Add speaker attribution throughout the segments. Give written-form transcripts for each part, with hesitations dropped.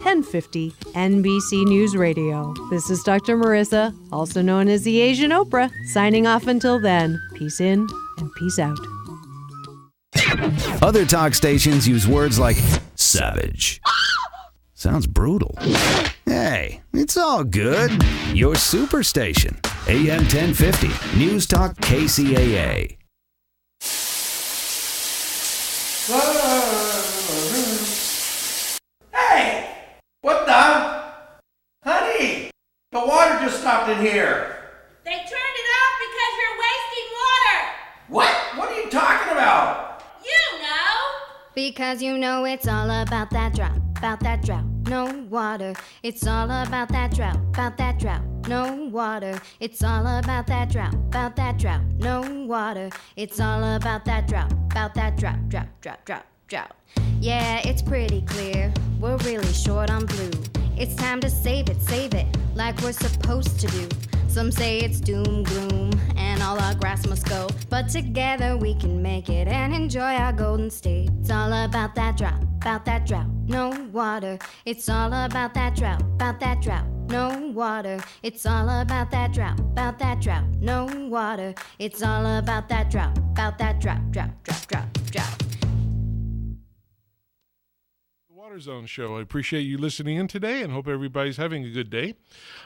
Speaker 1: 1050 NBC News Radio. This is Dr. Marissa, also known as the Asian Oprah, signing off until then. Peace in and peace out.
Speaker 2: Other talk stations use words like savage. Sounds brutal. Hey, it's all good. Your superstation. AM 1050. News Talk KCAA.
Speaker 3: Hey! What the? Honey! The water just stopped in here.
Speaker 4: They turned it off because you're wasting water.
Speaker 3: What? What are you talking about?
Speaker 4: You know.
Speaker 5: Because you know it's all about that drought, no water. It's all about that drought, no water. It's all about that drought, no water. It's all about that drought. Yeah, it's pretty clear, we're really short on blue. It's time to save it, like we're supposed to do. Some say it's doom, gloom, and all our grass must go. But together we can make it and enjoy our golden state. It's all about that drought, no water. It's all about that drought, no water. It's all about that drought, no water. It's all about that drought.
Speaker 6: Water Zone Show. I appreciate you listening in today and hope everybody's having a good day.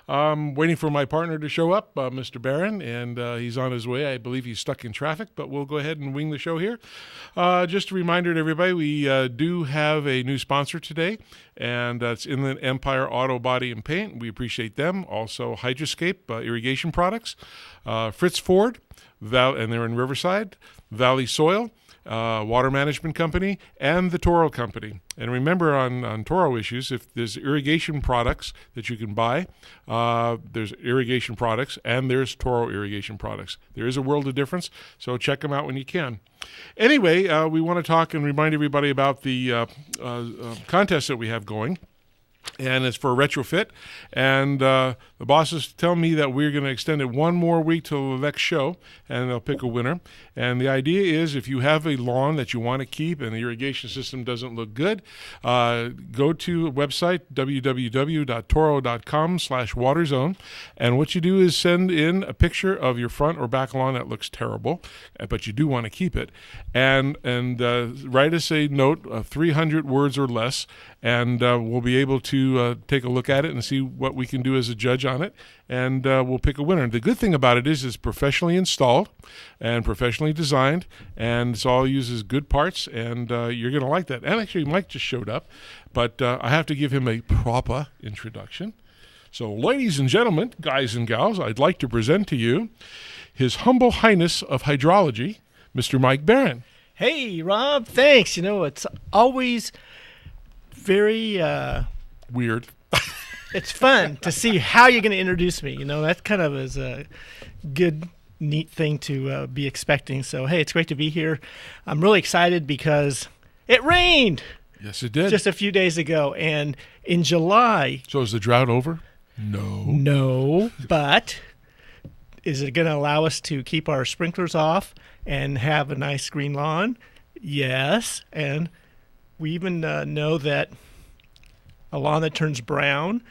Speaker 6: Waiting for my partner to show up, Mr. Barron, and he's on his way. I believe he's stuck in traffic, but we'll go ahead and wing the show here. Just a reminder to everybody, we do have a new sponsor today, and that's Inland Empire Auto Body and Paint. We appreciate them. Also, Hydroscape Irrigation Products, Fritz Ford, and they're in Riverside, Valley Soil, Water Management Company, and the Toro Company. And remember, on Toro issues, if there's irrigation products that you can buy, there's irrigation products and there's Toro irrigation products. There is a world of difference, so check them out when you can. Anyway, we want to talk and remind everybody about the contest that we have going. And it's for a retrofit. And the bosses tell me that we're going to extend it one more week till the next show, and they'll pick a winner. And the idea is, if you have a lawn that you want to keep and the irrigation system doesn't look good, go to a website, www.toro.com/waterzone. And what you do is send in a picture of your front or back lawn that looks terrible, but you do want to keep it. And write us a note of 300 words or less, and we'll be able to take a look at it and see what we can do as a judge on it, and we'll pick a winner. And the good thing about it is it's professionally installed and professionally designed, and it all uses good parts, and you're going to like that. And actually, Mike just showed up, but I have to give him a proper introduction. So, ladies and gentlemen, guys and gals, I'd like to present to you His Humble Highness of Hydrology, Mr. Mike Barron.
Speaker 7: Hey, Rob, thanks. You know, it's always very
Speaker 6: weird.
Speaker 7: It's fun to see how you're going to introduce me. You know, that kind of is a good, neat thing to be expecting. So, hey, it's great to be here. I'm really excited because it rained.
Speaker 6: Yes, it did.
Speaker 7: Just a few days ago. And in July.
Speaker 6: So is the drought over?
Speaker 7: No, but is it going to allow us to keep our sprinklers off and have a nice green lawn? Yes. And we even know that a lawn that turns brown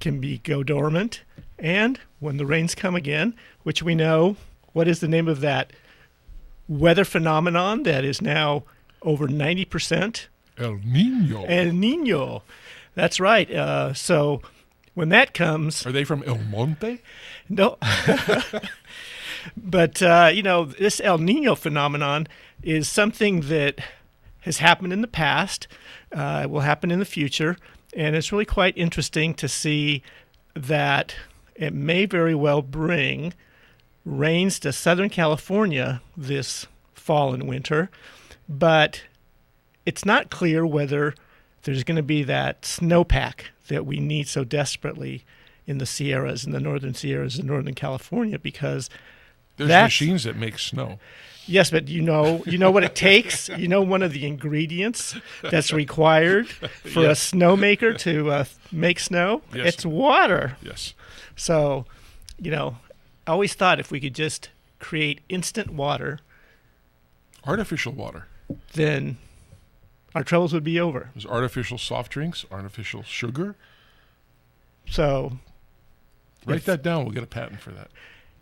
Speaker 7: can go dormant. And when the rains come again, which we know, what is the name of that weather phenomenon that is now over 90%?
Speaker 6: El Nino.
Speaker 7: El Nino. That's right. So when that comes...
Speaker 6: Are they from El Monte?
Speaker 7: No. But, this El Nino phenomenon is something that has happened in the past, will happen in the future, and it's really quite interesting to see that it may very well bring rains to Southern California this fall and winter, but it's not clear whether there's going to be that snowpack that we need so desperately in the Sierras, in the northern Sierras in Northern California, because
Speaker 6: there's machines that make snow.
Speaker 7: Yes, but you know what it takes? You know one of the ingredients that's required for a snowmaker to make snow?
Speaker 6: Yes.
Speaker 7: It's water.
Speaker 6: Yes.
Speaker 7: So, I always thought if we could just create instant water.
Speaker 6: Artificial water.
Speaker 7: Then our troubles would be over.
Speaker 6: There's artificial soft drinks, artificial sugar.
Speaker 7: So
Speaker 6: Write that down. We'll get a patent for that.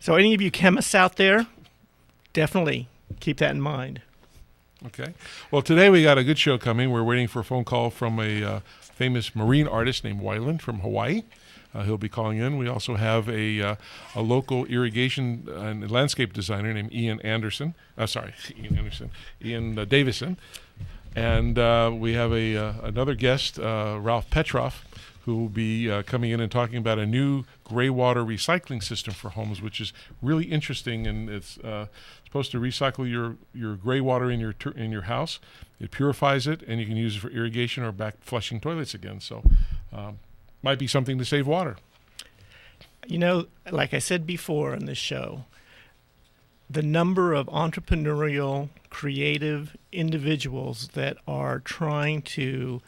Speaker 7: So any of you chemists out there, definitely keep that in mind.
Speaker 6: Okay. Well, today we got a good show coming. We're waiting for a phone call from a famous marine artist named Wyland from Hawaii. He'll be calling in. We also have a local irrigation and landscape designer named Ian Davison. And we have another guest, Ralph Petroff, who will be coming in and talking about a new gray water recycling system for homes, which is really interesting. And it's supposed to recycle your gray water in your house. It purifies it, and you can use it for irrigation or back flushing toilets again. So might be something to save water.
Speaker 7: You know, like I said before in this show, the number of entrepreneurial, creative individuals that are trying to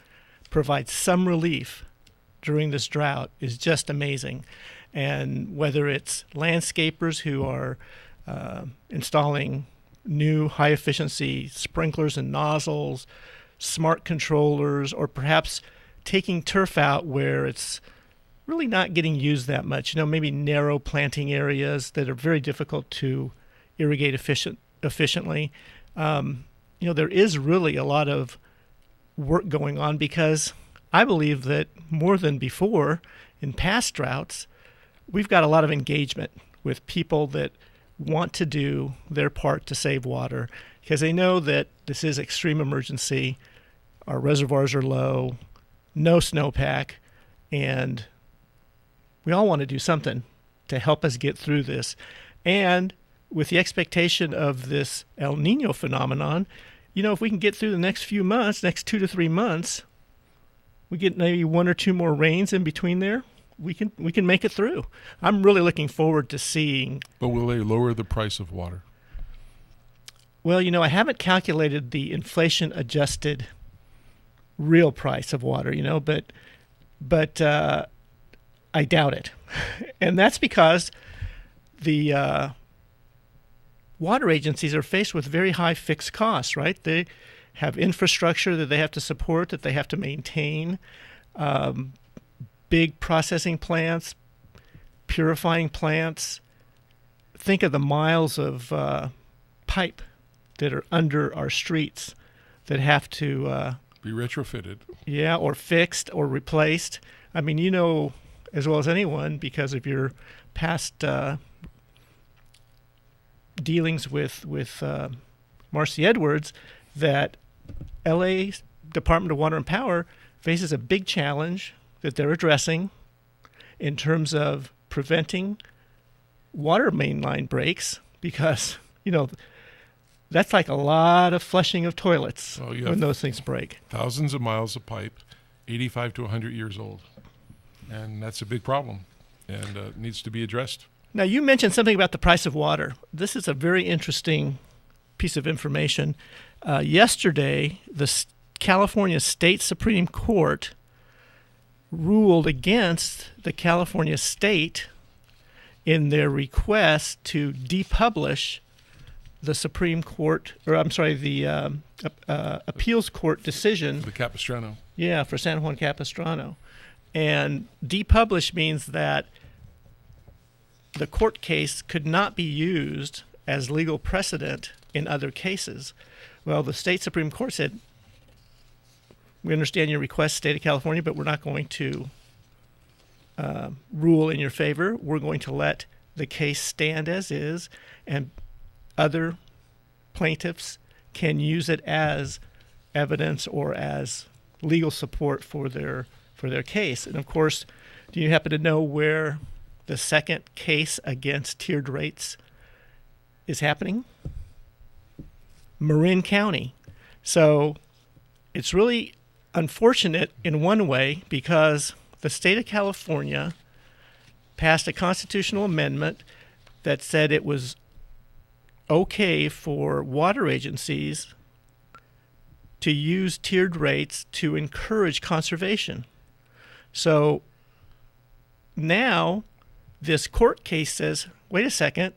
Speaker 7: provide some relief during this drought is just amazing. And whether it's landscapers who are installing new high-efficiency sprinklers and nozzles, smart controllers, or perhaps taking turf out where it's really not getting used that much. You know, maybe narrow planting areas that are very difficult to irrigate efficiently. You know, there is really a lot of work going on because I believe that more than before in past droughts, we've got a lot of engagement with people that want to do their part to save water because they know that this is extreme emergency. Our reservoirs are low, no snowpack, and we all want to do something to help us get through this. And with the expectation of this El Nino phenomenon, you know, if we can get through the next few months, next 2 to 3 months, we get maybe 1 or 2 more rains in between there, we can make it through. I'm really looking forward to seeing. But
Speaker 6: will they lower the price of water?
Speaker 7: Well, you know, I haven't calculated the inflation-adjusted real price of water, you know, but I doubt it. And that's because the water agencies are faced with very high fixed costs, right? They have infrastructure that they have to support, that they have to maintain, big processing plants, purifying plants. Think of the miles of pipe that are under our streets that have to
Speaker 6: be retrofitted.
Speaker 7: Yeah, or fixed or replaced. I mean, you know as well as anyone, because of your past dealings with Marcy Edwards, that LA Department of Water and Power faces a big challenge that they're addressing in terms of preventing water main line breaks because, you know, that's like a lot of flushing of toilets when those things break.
Speaker 6: Thousands of miles of pipe, 85 to 100 years old. And that's a big problem and needs to be addressed.
Speaker 7: Now, you mentioned something about the price of water. This is a very interesting piece of information. Yesterday, the California State Supreme Court ruled against the California State in their request to depublish the Supreme Court, the appeals court decision.
Speaker 6: The Capistrano.
Speaker 7: Yeah, for San Juan Capistrano. And depublish means that the court case could not be used as legal precedent in other cases. Well, the state Supreme Court said, we understand your request, State of California, but we're not going to rule in your favor. We're going to let the case stand as is, and other plaintiffs can use it as evidence or as legal support for their case. And of course, do you happen to know where the second case against tiered rates is happening? Marin County. So it's really unfortunate in one way because the state of California passed a constitutional amendment that said it was okay for water agencies to use tiered rates to encourage conservation. So now this court case says, wait a second,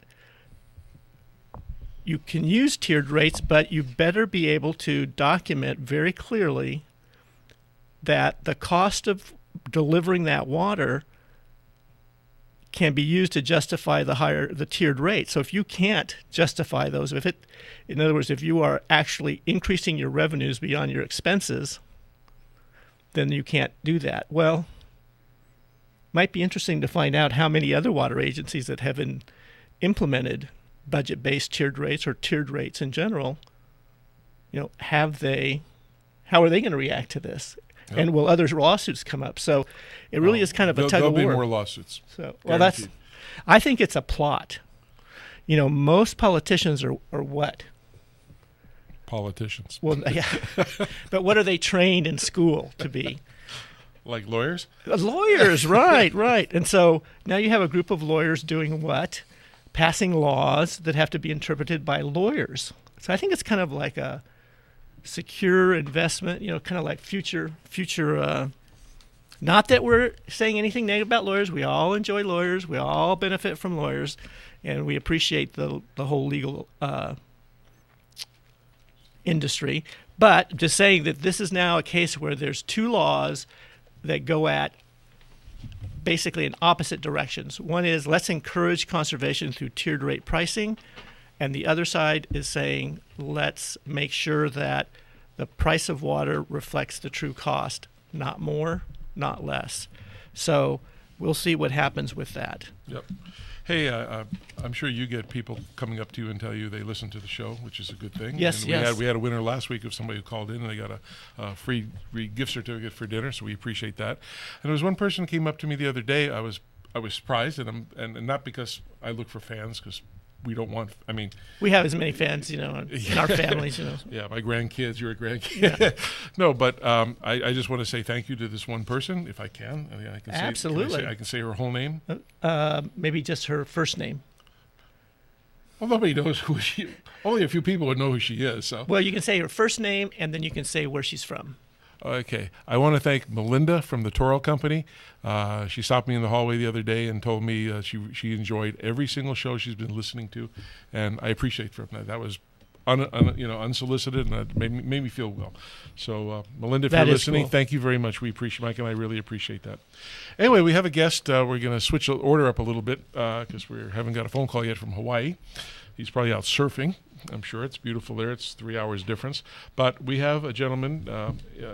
Speaker 7: you can use tiered rates, but you better be able to document very clearly that the cost of delivering that water can be used to justify the tiered rate. So if you can't justify those, in other words, if you are actually increasing your revenues beyond your expenses, then you can't do that. Well, might be interesting to find out how many other water agencies that have implemented budget-based tiered rates or tiered rates in general, how are they going to react to this? Yep. And will other lawsuits come up? So it really is kind of a tug of war.
Speaker 6: There'll be more lawsuits.
Speaker 7: So, I think it's a plot. Most politicians are what?
Speaker 6: Politicians.
Speaker 7: Well, yeah. But what are they trained in school to be?
Speaker 6: Like lawyers?
Speaker 7: Lawyers, right. And so now you have a group of lawyers doing what? Passing laws that have to be interpreted by lawyers. So I think it's kind of like a secure investment, kind of like future. Not that we're saying anything negative about lawyers. We all enjoy lawyers. We all benefit from lawyers, and we appreciate the whole legal industry. But just saying that this is now a case where there's two laws that go at basically in opposite directions. One is let's encourage conservation through tiered rate pricing, and the other side is saying let's make sure that the price of water reflects the true cost, not more, not less. So we'll see what happens with that.
Speaker 6: Yep. Hey, I'm sure you get people coming up to you and tell you they listen to the show, which is a good thing.
Speaker 7: Yes,
Speaker 6: and we had a winner last week of somebody who called in and they got a free gift certificate for dinner, so we appreciate that. And there was one person who came up to me the other day. I was surprised, and not because I look for fans, because we don't want. I mean,
Speaker 7: we have as many fans, in our families.
Speaker 6: Yeah, my grandkids, you're a grandkid. Yeah. No, but I just want to say thank you to this one person, if I can. I can
Speaker 7: Absolutely.
Speaker 6: I can say her whole name.
Speaker 7: Maybe just her first name.
Speaker 6: Well, nobody knows who she. Only a few people would know who she is. So.
Speaker 7: Well, you can say her first name, and then you can say where she's from.
Speaker 6: Okay. I want to thank Melinda from the Toro Company. She stopped me in the hallway the other day and told me she enjoyed every single show she's been listening to, and I appreciate from that. That was unsolicited, and it made me feel well. So, Melinda, if you're listening, cool. Thank you very much. We appreciate, Mike and I really appreciate that. Anyway, we have a guest. We're going to switch the order up a little bit because we haven't got a phone call yet from Hawaii. He's probably out surfing. I'm sure it's beautiful there. It's 3 hours difference. But we have a gentleman,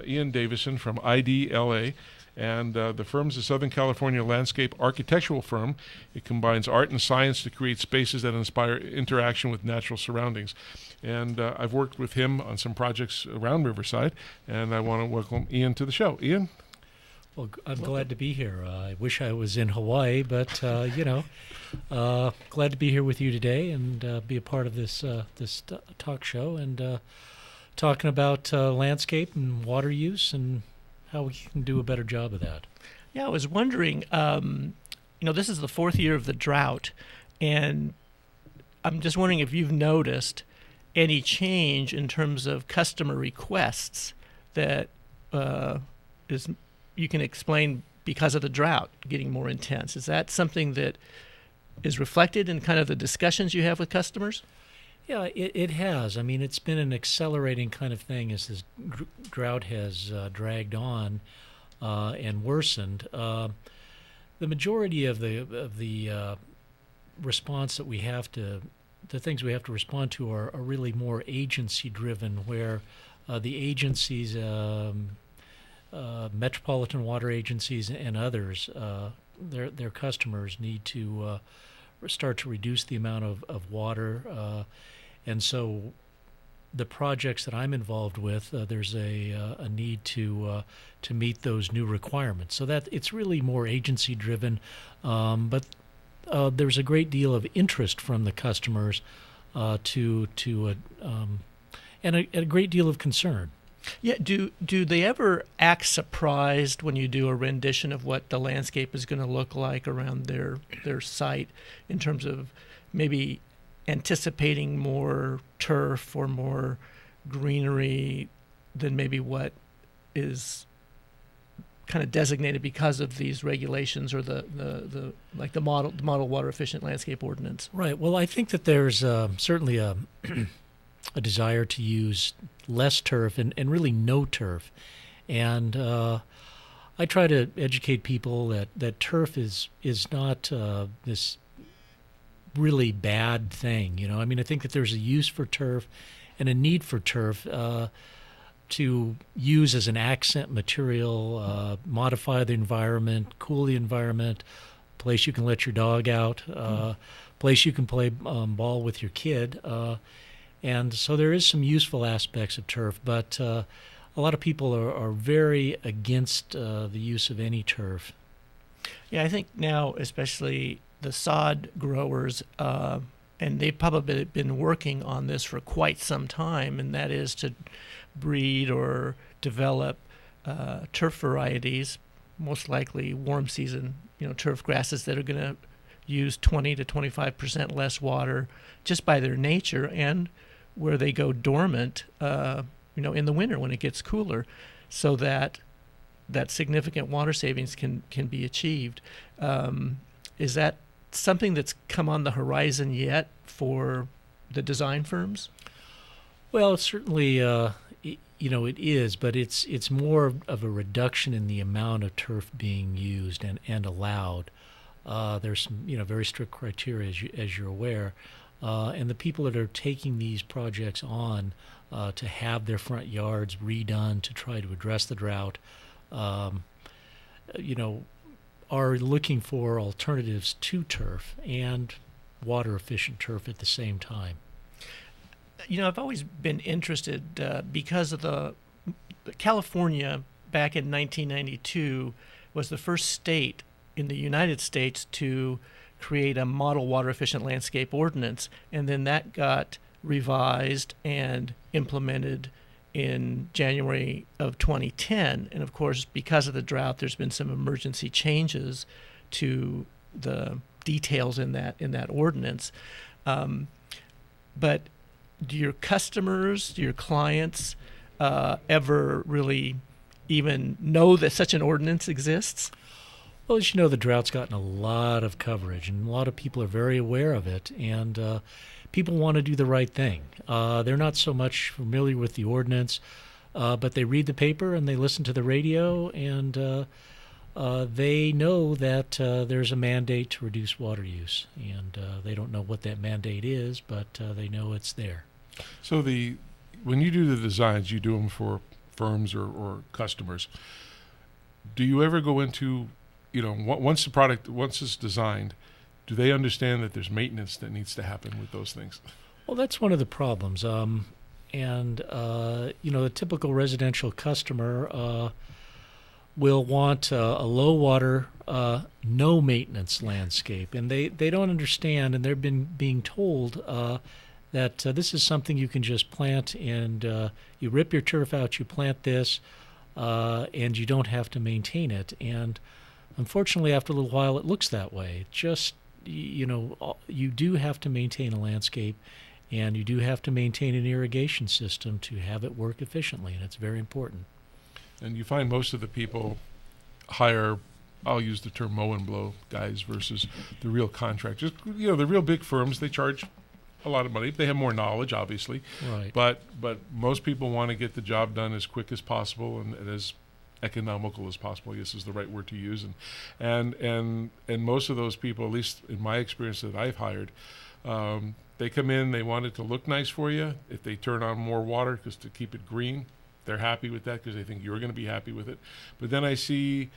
Speaker 6: Ian Davison from IDLA, and the firm is a Southern California landscape architectural firm. It combines art and science to create spaces that inspire interaction with natural surroundings. And I've worked with him on some projects around Riverside, and I want to welcome Ian to the show. Ian?
Speaker 8: Well, I'm glad to be here. I wish I was in Hawaii, but glad to be here with you today and be a part of this talk show and talking about landscape and water use and how we can do a better job of that.
Speaker 7: Yeah, I was wondering. This is the fourth year of the drought, and I'm just wondering if you've noticed any change in terms of customer requests that you can explain because of the drought getting more intense. Is that something that is reflected in kind of the discussions you have with customers?
Speaker 8: Yeah, it has. I mean, it's been an accelerating kind of thing as this drought has dragged on and worsened. The majority of the response that we have to, the things we have to respond to are really more agency-driven, where the agencies, metropolitan water agencies and others, their customers need to start to reduce the amount of water. And so the projects that I'm involved with, there's a need to meet those new requirements. So that it's really more agency-driven, but there's a great deal of interest from the customers and a great deal of concern.
Speaker 7: Yeah. Do they ever act surprised when you do a rendition of what the landscape is going to look like around their site in terms of maybe anticipating more turf or more greenery than maybe what is kind of designated because of these regulations or the model water efficient landscape ordinance?
Speaker 8: Right. Well, I think that there's certainly a a desire to use less turf and really no turf. And I try to educate people that turf is not this really bad thing. You know, I mean, I think that there's a use for turf and a need for turf to use as an accent material, modify the environment, cool the environment, place you can let your dog out, place you can play ball with your kid. And so there is some useful aspects of turf, but a lot of people are very against the use of any turf.
Speaker 7: Yeah, I think now, especially the sod growers, and they've probably been working on this for quite some time, and that is to breed or develop turf varieties, most likely warm season, turf grasses that are going to use 20 to 25% less water just by their nature, and where they go dormant, in the winter when it gets cooler, so that significant water savings can be achieved. Is that something that's come on the horizon yet for the design firms?
Speaker 8: Well, certainly, it is, but it's more of a reduction in the amount of turf being used and allowed. There's some very strict criteria, as you're aware, and the people that are taking these projects on to have their front yards redone to try to address the drought, are looking for alternatives to turf and water-efficient turf at the same time.
Speaker 7: I've always been interested because of the California back in 1992 was the first state in the United States to create a model water-efficient landscape ordinance, and then that got revised and implemented in January of 2010. And of course, because of the drought, there's been some emergency changes to the details in that ordinance. But do your customers, do your clients ever really even know that such an ordinance exists?
Speaker 8: Well, as you know, the drought's gotten a lot of coverage, and a lot of people are very aware of it, and people want to do the right thing. They're not so much familiar with the ordinance, but they read the paper and they listen to the radio, and they know that there's a mandate to reduce water use, and they don't know what that mandate is, but they know it's there.
Speaker 6: So when you do the designs, you do them for firms or customers. Do you ever go into, once it's designed, do they understand that there's maintenance that needs to happen with those things?
Speaker 8: Well, that's one of the problems. The typical residential customer will want a low water, no maintenance landscape, and they don't understand, and they've been being told that this is something you can just plant, and you rip your turf out, you plant this, and you don't have to maintain it. And unfortunately, after a little while, it looks that way. It just, you do have to maintain a landscape, and you do have to maintain an irrigation system to have it work efficiently, and it's very important.
Speaker 6: And you find most of the people hire, I'll use the term mow and blow guys versus the real contractors. The real big firms, they charge a lot of money. They have more knowledge, obviously.
Speaker 8: Right.
Speaker 6: But most people want to get the job done as quick as possible and as economical as possible, I guess is the right word to use. And most of those people, at least in my experience that I've hired, they come in, they want it to look nice for you. If they turn on more water because to keep it green, they're happy with that because they think you're going to be happy with it. But then I see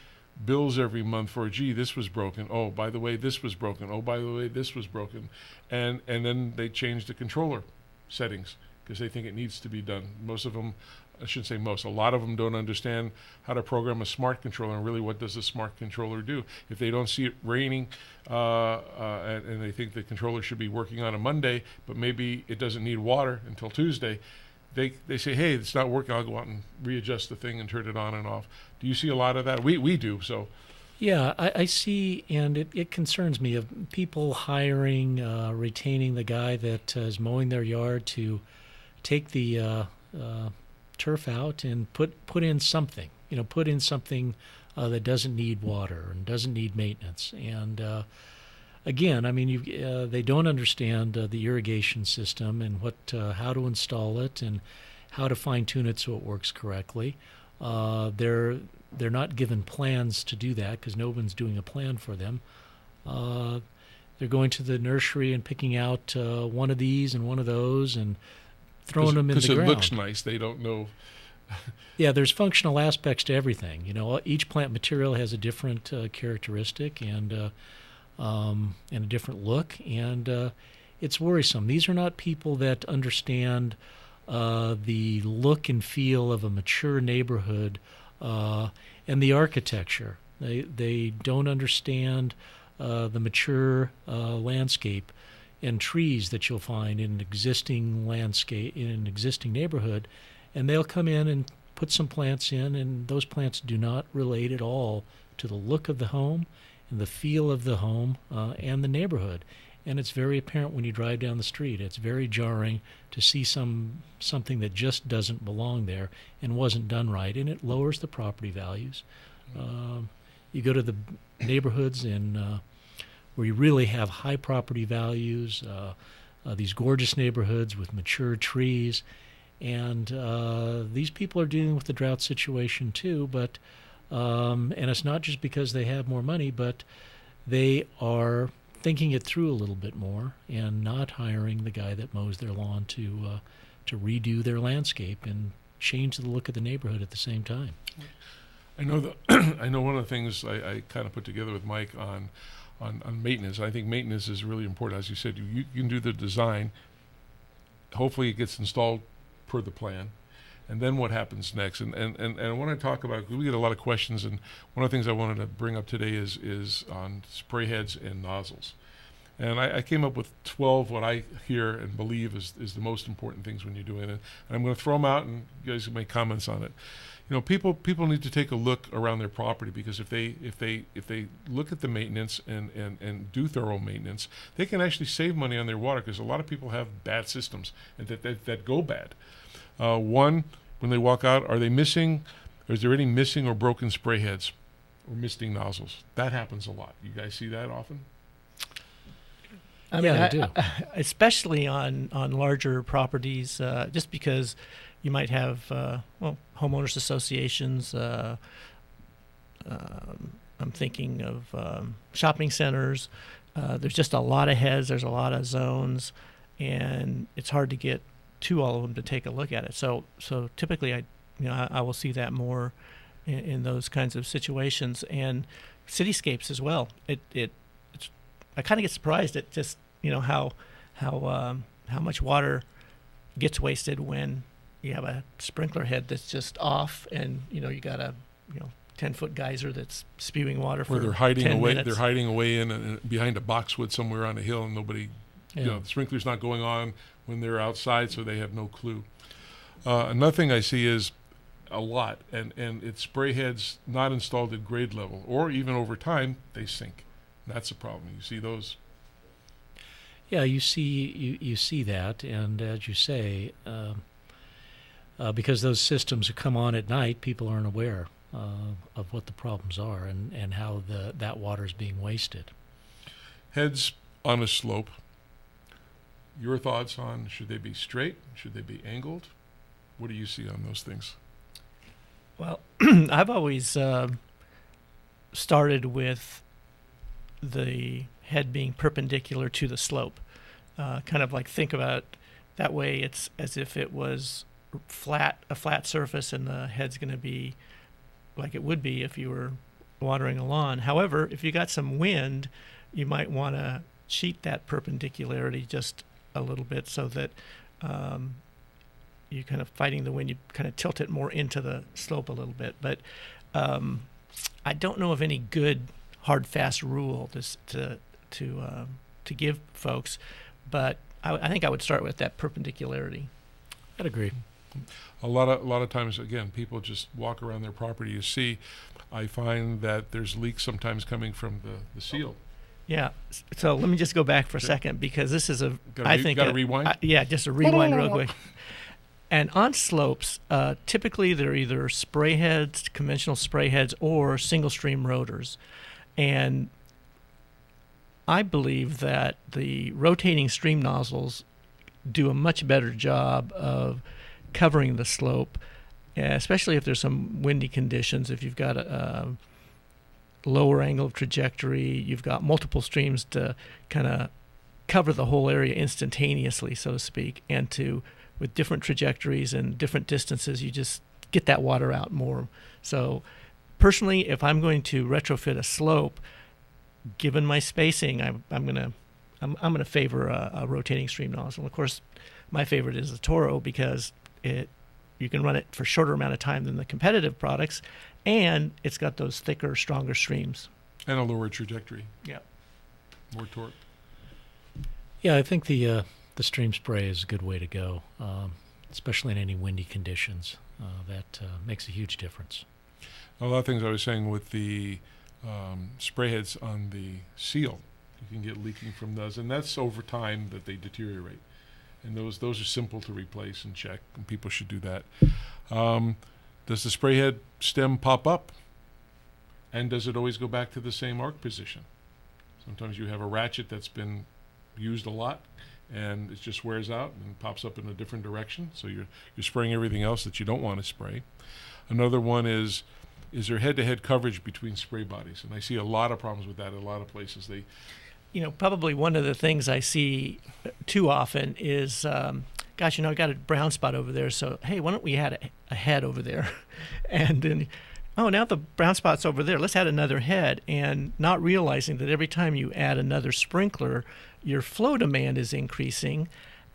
Speaker 6: bills every month for, gee, this was broken. Oh, by the way, this was broken. Oh, by the way, this was broken. And then they change the controller settings because they think it needs to be done. Most of them, I shouldn't say most, a lot of them don't understand how to program a smart controller, and really what does a smart controller do. If they don't see it raining and they think the controller should be working on a Monday, but maybe it doesn't need water until Tuesday, they say, hey, it's not working, I'll go out and readjust the thing and turn it on and off. Do you see a lot of that? We do, so.
Speaker 8: Yeah, I see, and it concerns me of people hiring, retaining the guy that is mowing their yard to take the turf out and put in something, that doesn't need water and doesn't need maintenance. And again, I mean, they don't understand the irrigation system and how to install it and how to fine-tune it so it works correctly. They're not given plans to do that because no one's doing a plan for them. They're going to the nursery and picking out one of these and one of those and throwing them in the ground.
Speaker 6: Because it looks nice, they don't know.
Speaker 8: Yeah, there's functional aspects to everything. You know, each plant material has a different characteristic and a different look, and it's worrisome. These are not people that understand the look and feel of a mature neighborhood and the architecture. They don't understand the mature landscape and trees that you'll find in an existing landscape, in an existing neighborhood, and they'll come in and put some plants in, and those plants do not relate at all to the look of the home and the feel of the home and the neighborhood. And it's very apparent when you drive down the street. It's very jarring to see something that just doesn't belong there and wasn't done right, and it lowers the property values. You go to the neighborhoods where you really have high property values, these gorgeous neighborhoods with mature trees, and these people are dealing with the drought situation too. But and it's not just because they have more money, but they are thinking it through a little bit more and not hiring the guy that mows their lawn to redo their landscape and change the look of the neighborhood at the same time.
Speaker 6: I know I know one of the things I kind of put together with Mike on maintenance. I think maintenance is really important. As you said, you can do the design. Hopefully it gets installed per the plan. And then what happens next? And I want to talk about, we get a lot of questions, and one of the things I wanted to bring up today is on spray heads and nozzles. And I came up with 12 what I hear and believe is the most important things when you're doing it. And I'm going to throw them out, and you guys can make comments on it. You know, people need to take a look around their property, because if they look at the maintenance and do thorough maintenance, they can actually save money on their water, because a lot of people have bad systems and that go bad. One, when they walk out, are they missing? Is there any missing or broken spray heads or misting nozzles? That happens a lot. You guys see that often?
Speaker 7: I mean, I do. Especially on larger properties, just because you might have homeowners associations. I'm thinking of shopping centers. There's just a lot of heads. There's a lot of zones, and it's hard to get to all of them to take a look at it. So typically, I will see that more in those kinds of situations, and cityscapes as well. I kind of get surprised at just how much water gets wasted when you have a sprinkler head that's just off, and you got a 10-foot geyser that's spewing water for 10 minutes.
Speaker 6: They're hiding away in behind a boxwood somewhere on a hill, and nobody, the sprinkler's not going on when they're outside, so they have no clue. Another thing I see is a lot, and it's spray heads not installed at grade level, or even over time they sink. That's a problem. You see those?
Speaker 8: Yeah, you see that, and as you say, because those systems come on at night, people aren't aware of what the problems are and how that water is being wasted.
Speaker 6: Heads on a slope. Your thoughts on, should they be straight? Should they be angled? What do you see on those things?
Speaker 7: Well, I've always started with the head being perpendicular to the slope. Kind of like think about it that way. It's as if it was a flat surface, and the head's going to be like it would be if you were watering a lawn. However, if you got some wind, you might want to cheat that perpendicularity just a little bit, so that you're kind of fighting the wind. You kind of tilt it more into the slope a little bit. But I don't know of any good hard, fast rule to give folks, but I think I would start with that perpendicularity.
Speaker 8: I'd agree.
Speaker 6: A lot of times, again, people just walk around their property. You see, I find that there's leaks sometimes coming from the seal.
Speaker 7: Yeah. So let me just go back for a second, because this is
Speaker 6: rewind?
Speaker 7: Just a rewind real quick. And on slopes, typically they're either spray heads, conventional spray heads, or single stream rotors. And I believe that the rotating stream nozzles do a much better job of covering the slope, especially if there's some windy conditions. If you've got a lower angle of trajectory, you've got multiple streams to kind of cover the whole area instantaneously, so to speak, and with different trajectories and different distances, you just get that water out more. So personally, if I'm going to retrofit a slope, given my spacing, I'm gonna favor a rotating stream nozzle. Of course, my favorite is the Toro because you can run it for a shorter amount of time than the competitive products, and it's got those thicker, stronger streams.
Speaker 6: And a lower trajectory.
Speaker 7: Yeah.
Speaker 6: More torque.
Speaker 8: Yeah, I think the stream spray is a good way to go, especially in any windy conditions. That makes a huge difference.
Speaker 6: A lot of things I was saying with the spray heads on the seal, you can get leaking from those, and that's over time that they deteriorate. And those are simple to replace and check, and people should do that. Does the spray head stem pop up? And does it always go back to the same arc position? Sometimes you have a ratchet that's been used a lot, and it just wears out and pops up in a different direction. So you're spraying everything else that you don't want to spray. Another one is there head-to-head coverage between spray bodies? And I see a lot of problems with that in a lot of places.
Speaker 7: Probably one of the things I see too often is, gosh, I got a brown spot over there, so hey, why don't we add a head over there? And then, oh, now the brown spot's over there, let's add another head, and not realizing that every time you add another sprinkler, your flow demand is increasing,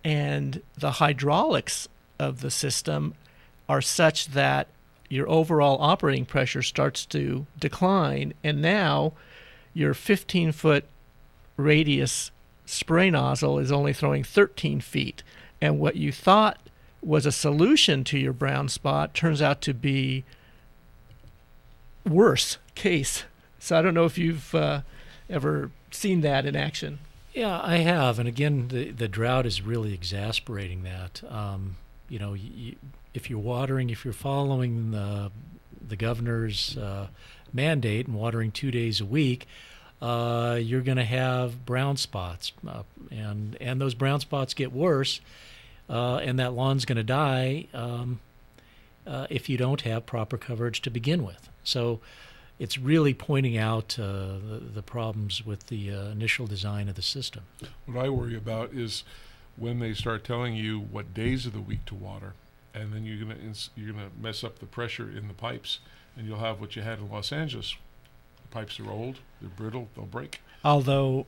Speaker 7: and the hydraulics of the system are such that your overall operating pressure starts to decline, and now your 15-foot radius spray nozzle is only throwing 13 feet. And what you thought was a solution to your brown spot turns out to be worse case. So I don't know if you've ever seen that in action.
Speaker 8: Yeah, I have. And again, the drought is really exasperating that. If you're watering, if you're following the governor's mandate and watering 2 days a week, you're going to have brown spots, and those brown spots get worse, and that lawn's going to die if you don't have proper coverage to begin with. So it's really pointing out the problems with the initial design of the system.
Speaker 6: What I worry about is when they start telling you what days of the week to water, and then you're gonna mess up the pressure in the pipes, and you'll have what you had in Los Angeles. The pipes are old, they're brittle, they'll break.
Speaker 7: Although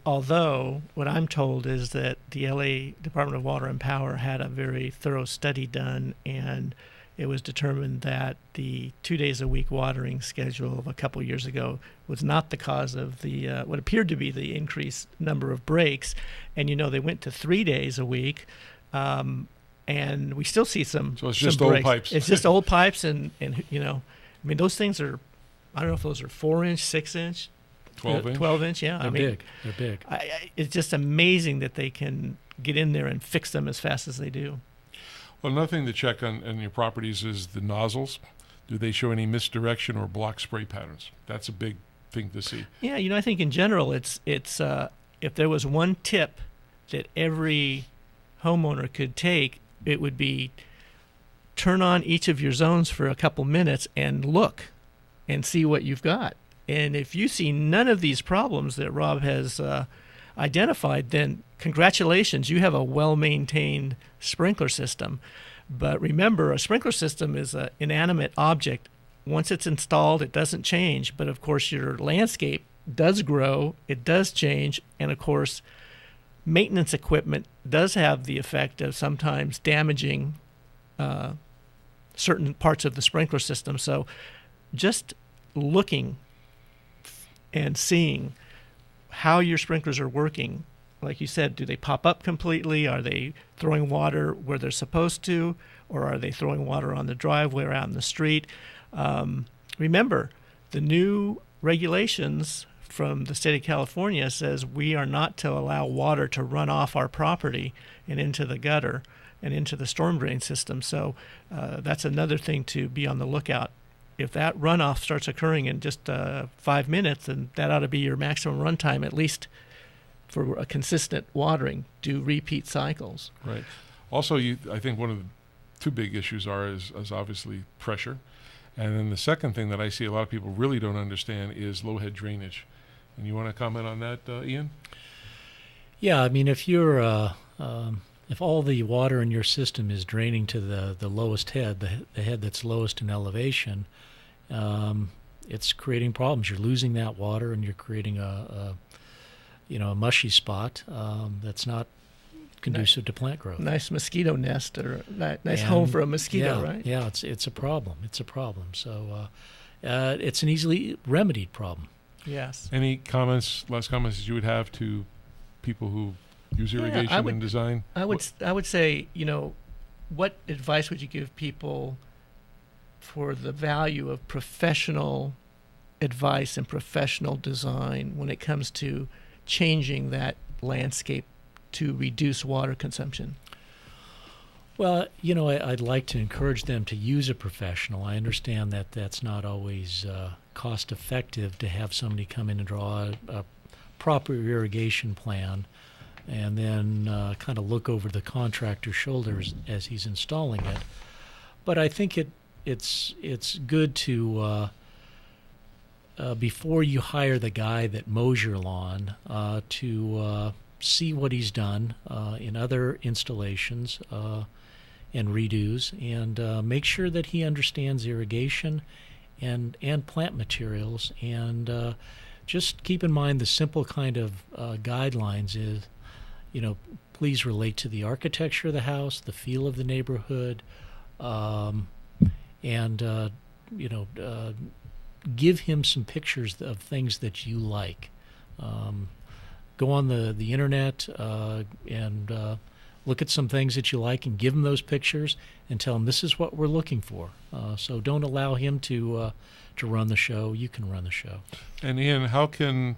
Speaker 7: what I'm told is that the LA Department of Water and Power had a very thorough study done, and it was determined that the 2 days a week watering schedule of a couple years ago was not the cause of the what appeared to be the increased number of breaks. And they went to 3 days a week, and we still see some.
Speaker 6: So it's just
Speaker 7: breaks.
Speaker 6: old pipes.
Speaker 7: It's just old pipes, and those things are, I don't know if those are 4-inch, 6-inch,
Speaker 6: 12-inch.
Speaker 7: 12-inch, yeah.
Speaker 8: They're big. They're big.
Speaker 7: It's just amazing that they can get in there and fix them as fast as they do.
Speaker 6: Well, another thing to check on your properties is the nozzles. Do they show any misdirection or block spray patterns? That's a big thing to see.
Speaker 7: Yeah, I think in general it's if there was one tip that every homeowner could take, it would be turn on each of your zones for a couple minutes and look and see what you've got. And if you see none of these problems that Rob has identified, then congratulations, you have a well-maintained sprinkler system. But remember, a sprinkler system is an inanimate object. Once it's installed, it doesn't change. But of course, your landscape does grow, it does change, and of course, maintenance equipment does have the effect of sometimes damaging certain parts of the sprinkler system. So just looking and seeing how your sprinklers are working, like you said, do they pop up completely? Are they throwing water where they're supposed to? Or are they throwing water on the driveway or out in the street? Remember, the new regulations from the state of California says we are not to allow water to run off our property and into the gutter. and into the storm drain system. So that's another thing to be on the lookout. If that runoff starts occurring in just 5 minutes, then that ought to be your maximum runtime, at least for a consistent watering. Do repeat cycles.
Speaker 6: Right. Also, I think one of the two big issues is obviously pressure. And then the second thing that I see a lot of people really don't understand is low head drainage. And you want to comment on that, Ian?
Speaker 8: Yeah, I mean, if you're if all the water in your system is draining to the lowest head, the head that's lowest in elevation, it's creating problems. You're losing that water, and you're creating a mushy spot that's not conducive to plant growth.
Speaker 7: Nice mosquito nest, or nice home for a mosquito, right?
Speaker 8: Yeah, it's a problem. It's a problem. So it's an easily remedied problem.
Speaker 7: Yes.
Speaker 6: Any last comments that you would have to people who use irrigation and design?
Speaker 7: I would say, what advice would you give people for the value of professional advice and professional design when it comes to changing that landscape to reduce water consumption?
Speaker 8: Well, I'd like to encourage them to use a professional. I understand that that's not always cost effective to have somebody come in and draw a proper irrigation plan and then kind of look over the contractor's shoulders as he's installing it. But I think it's good to before you hire the guy that mows your lawn to see what he's done in other installations and redos, and make sure that he understands irrigation and plant materials. And just keep in mind the simple kind of guidelines is, please relate to the architecture of the house, the feel of the neighborhood, and give him some pictures of things that you like. Go on the internet and look at some things that you like and give him those pictures and tell him this is what we're looking for. So don't allow him to run the show. You can run the show.
Speaker 6: And Ian, how can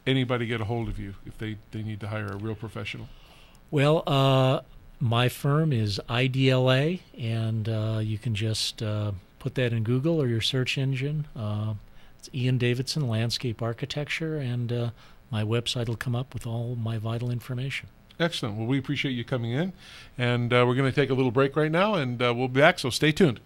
Speaker 6: anybody get a hold of you if they need to hire a real professional?
Speaker 8: Well, my firm is IDLA, and you can just put that in Google or your search engine. It's Ian Davidson Landscape Architecture, and my website will come up with all my vital information.
Speaker 6: Excellent. Well, we appreciate you coming in, and we're going to take a little break right now, and we'll be back, so stay tuned.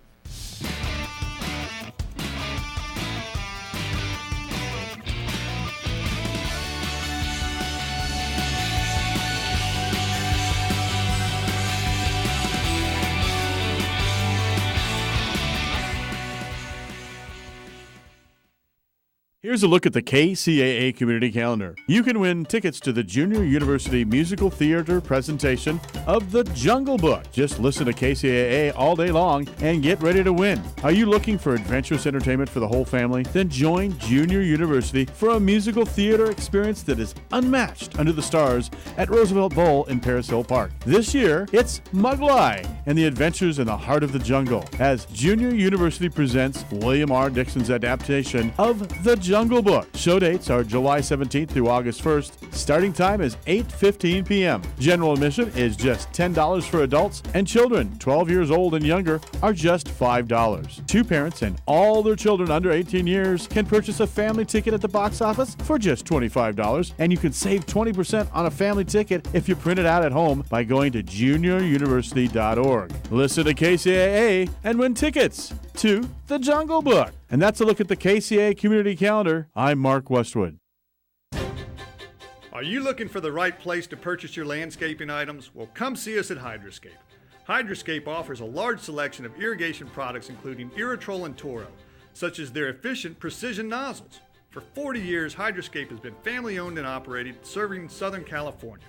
Speaker 9: Here's a look at the KCAA Community Calendar. You can win tickets to the Junior University Musical Theater presentation of The Jungle Book. Just listen to KCAA all day long and get ready to win. Are you looking for adventurous entertainment for the whole family? Then join Junior University for a musical theater experience that is unmatched under the stars at Roosevelt Bowl in Paris Hill Park. This year, it's Mugwai and the Adventures in the Heart of the Jungle, as Junior University presents William R. Dixon's adaptation of The Jungle Book. Show dates are July 17th through August 1st. Starting time is 8:15 p.m. General admission is just $10 for adults, and children 12 years old and younger are just $5. Two parents and all their children under 18 years can purchase a family ticket at the box office for just $25, and you can save 20% on a family ticket if you print it out at home by going to junioruniversity.org. Listen to KCAA and win tickets to The Jungle Book. And that's a look at the KCAA Community Calendar. I'm Mark Westwood.
Speaker 10: Are you looking for the right place to purchase your landscaping items? Well, come see us at Hydroscape. Hydroscape offers a large selection of irrigation products including Irritrol and Toro, such as their efficient precision nozzles. For 40 years, Hydroscape has been family-owned and operated, serving Southern California.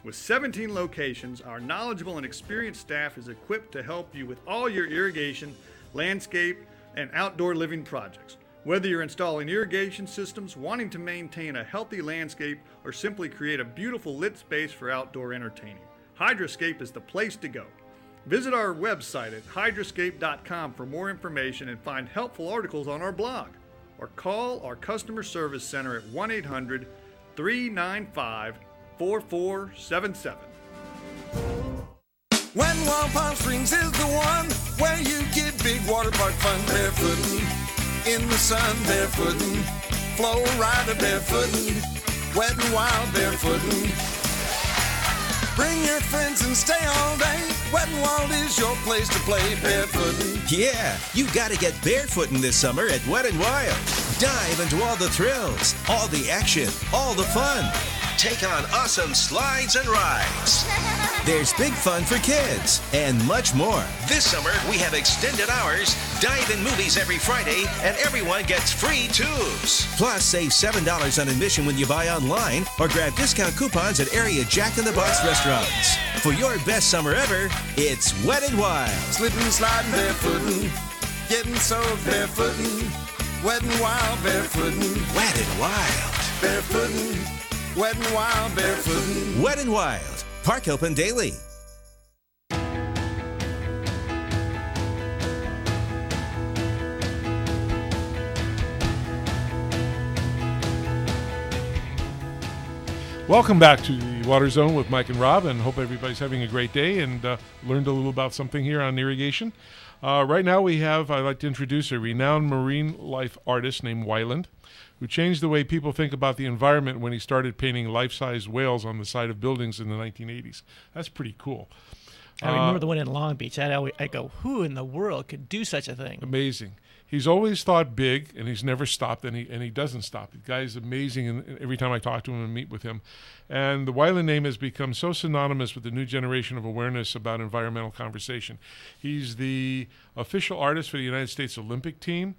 Speaker 10: With 17 locations, our knowledgeable and experienced staff is equipped to help you with all your irrigation, landscape, and outdoor living projects. Whether you're installing irrigation systems, wanting to maintain a healthy landscape, or simply create a beautiful lit space for outdoor entertaining, Hydroscape is the place to go. Visit our website at hydroscape.com for more information and find helpful articles on our blog, or call our customer service center at 1-800-395-4477.
Speaker 11: Wet n Wild Palm Springs is the one where you get big water park fun. Barefootin' in the sun, barefootin', flow rider barefootin', Wet n Wild barefootin'. Bring your friends and stay all day. Wet n Wild is your place to play barefootin'.
Speaker 12: Yeah, you gotta get barefootin' this summer at Wet n Wild. Dive into all the thrills, all the action, all the fun. Take on awesome slides and rides. There's big fun for kids and much more. This summer, we have extended hours, dive-in movies every Friday, and everyone gets free tubes. Plus, save $7 on admission when you buy online or grab discount coupons at area Jack in the Box restaurants. For your best summer ever, it's Wet n Wild.
Speaker 11: Slipping, sliding, barefootin', getting soaked barefootin', Wet n Wild barefootin',
Speaker 12: Wet n Wild.
Speaker 11: Barefootin'. Wet n Wild barefootin'.
Speaker 12: Wet n Wild. Park open daily.
Speaker 6: Welcome back to the Water Zone with Mike and Rob, and hope everybody's having a great day and learned a little about something here on irrigation. Right now I'd like to introduce a renowned marine life artist named Wyland, who changed the way people think about the environment when he started painting life-size whales on the side of buildings in the 1980s. That's pretty cool.
Speaker 7: I remember the one in Long Beach. I go, who in the world could do such a thing?
Speaker 6: Amazing. He's always thought big, and he's never stopped, and he doesn't stop. The guy is amazing, and every time I talk to him and meet with him. And the Wyland name has become so synonymous with the new generation of awareness about environmental conversation. He's the official artist for the United States Olympic team.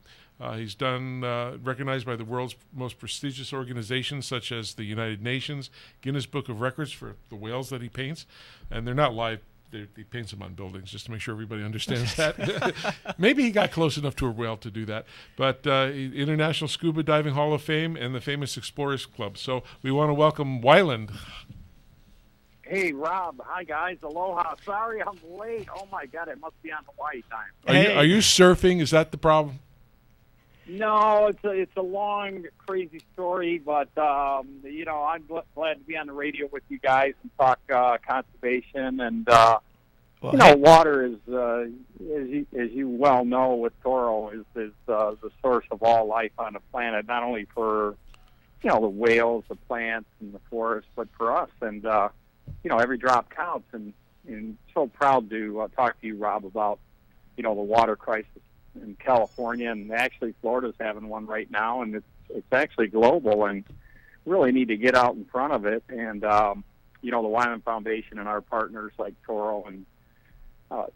Speaker 6: He's done recognized by the world's most prestigious organizations, such as the United Nations, Guinness Book of Records for the whales that he paints. And they're not live. He paints them on buildings just to make sure everybody understands that. Maybe he got close enough to a whale to do that. But International Scuba Diving Hall of Fame and the famous Explorers Club. So we want to welcome Wyland.
Speaker 13: Hey, Rob. Hi, guys. Aloha. Sorry I'm late. Oh, my God. It must be on Hawaii time.
Speaker 6: Are you surfing? Is that the problem?
Speaker 13: No, it's a long, crazy story, but, I'm glad to be on the radio with you guys and talk conservation. And, water is, as you well know with Toro, is the source of all life on the planet, not only for, the whales, the plants, and the forest, but for us. And, every drop counts. And so proud to talk to you, Rob, about, the water crisis in California, and actually Florida's having one right now, and it's actually global, and really need to get out in front of it. And the Wyland Foundation and our partners like Toro and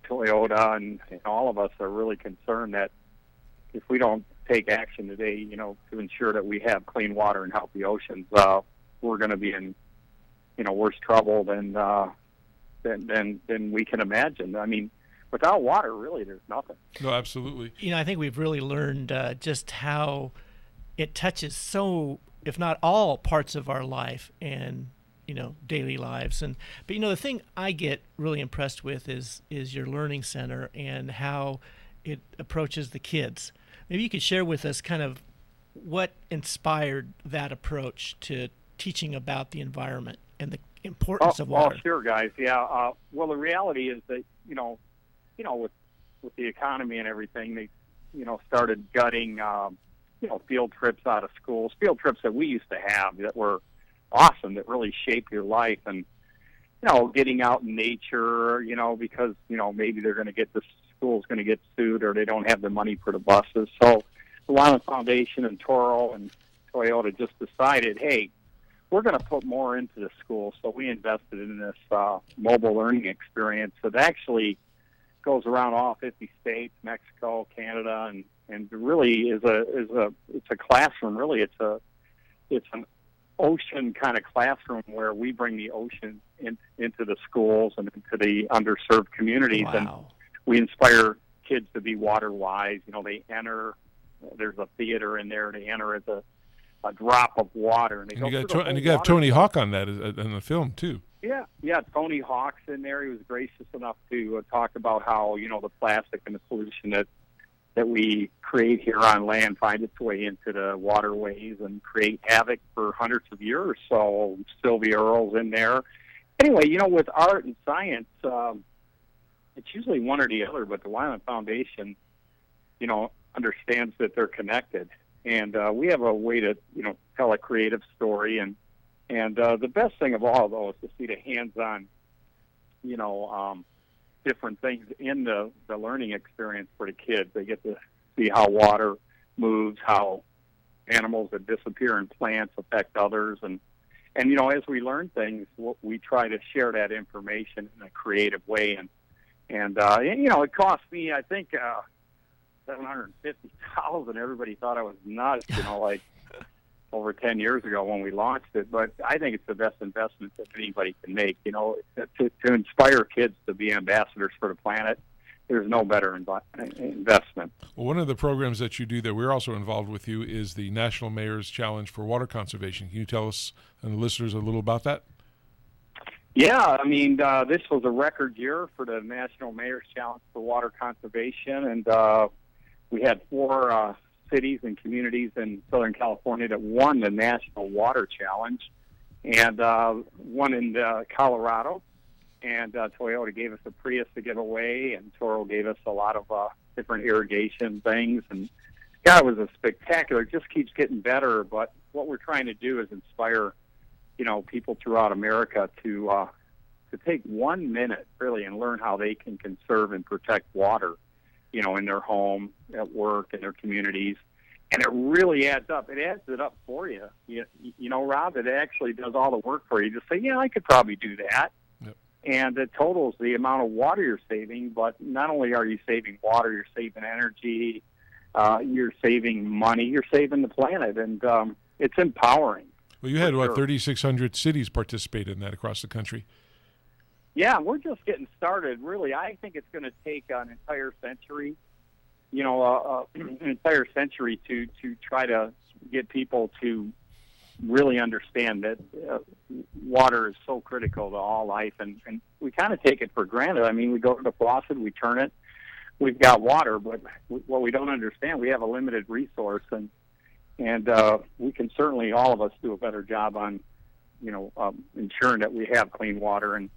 Speaker 13: Toyota and all of us are really concerned that if we don't take action today, to ensure that we have clean water and healthy oceans, we're going to be in worse trouble than we can imagine. I mean, without water, really, there's nothing.
Speaker 6: No, absolutely.
Speaker 7: I think we've really learned just how it touches so, if not all, parts of our life and, daily lives. But the thing I get really impressed with is your learning center and how it approaches the kids. Maybe you could share with us kind of what inspired that approach to teaching about the environment and the importance of water.
Speaker 13: Oh, sure, guys. Yeah. Well, the reality is that, with the economy and everything, they, started gutting, field trips out of schools, field trips that we used to have that were awesome, that really shaped your life. And, getting out in nature, because, maybe the school's going to get sued or they don't have the money for the buses. So the Wyland Foundation and Toro and Toyota just decided, hey, we're going to put more into the school. So we invested in this mobile learning experience that actually goes around all 50 states, Mexico, Canada, and really it's a classroom. Really, it's an ocean kind of classroom where we bring the ocean into the schools and into the underserved communities.
Speaker 7: Wow.
Speaker 13: And we inspire kids to be water wise. They enter. There's a theater in there. They enter as a drop of water, and
Speaker 6: you got Tony Hawk on that in the film too.
Speaker 13: Yeah, Tony Hawk's in there. He was gracious enough to talk about how the plastic and the pollution that we create here on land finds its way into the waterways and create havoc for hundreds of years. So Sylvia Earle's in there. Anyway, with art and science, it's usually one or the other, but the Wyland Foundation, understands that they're connected. And we have a way to, tell a creative story. And the best thing of all, though, is to see the hands-on, different things in the learning experience for the kids. They get to see how water moves, how animals that disappear in plants affect others. And as we learn things, we try to share that information in a creative way. And it cost me, I think, $750,000. Everybody thought I was nuts, like over 10 years ago when we launched it. But I think it's the best investment that anybody can make, to inspire kids to be ambassadors for the planet. There's no better investment.
Speaker 6: Well, one of the programs that you do that we're also involved with you is the National Mayor's Challenge for Water Conservation. Can you tell us and the listeners a little about that?
Speaker 13: Yeah, this was a record year for the National Mayor's Challenge for Water Conservation, and we had 4 cities and communities in Southern California that won the National Water Challenge, and one in Colorado. And Toyota gave us a Prius to give away, and Toro gave us a lot of different irrigation things. And God, it was a spectacular. It just keeps getting better. But what we're trying to do is inspire, people throughout America to take 1 minute really and learn how they can conserve and protect water, in their home, at work, in their communities. And it really adds up. It adds it up for you. Rob, it actually does all the work for you. You just say, I could probably do that. And it totals the amount of water you're saving, but not only are you saving water, you're saving energy, you're saving money, you're saving the planet, and it's empowering.
Speaker 6: Well, you had, 3,600 cities participate in that across the country?
Speaker 13: Yeah, we're just getting started, really. I think it's going to take an entire century, an entire century to try to get people to really understand that water is so critical to all life, and we kind of take it for granted. We go to the faucet, we turn it, we've got water, but what we don't understand, we have a limited resource, and we can certainly, all of us, do a better job on, ensuring that we have clean water and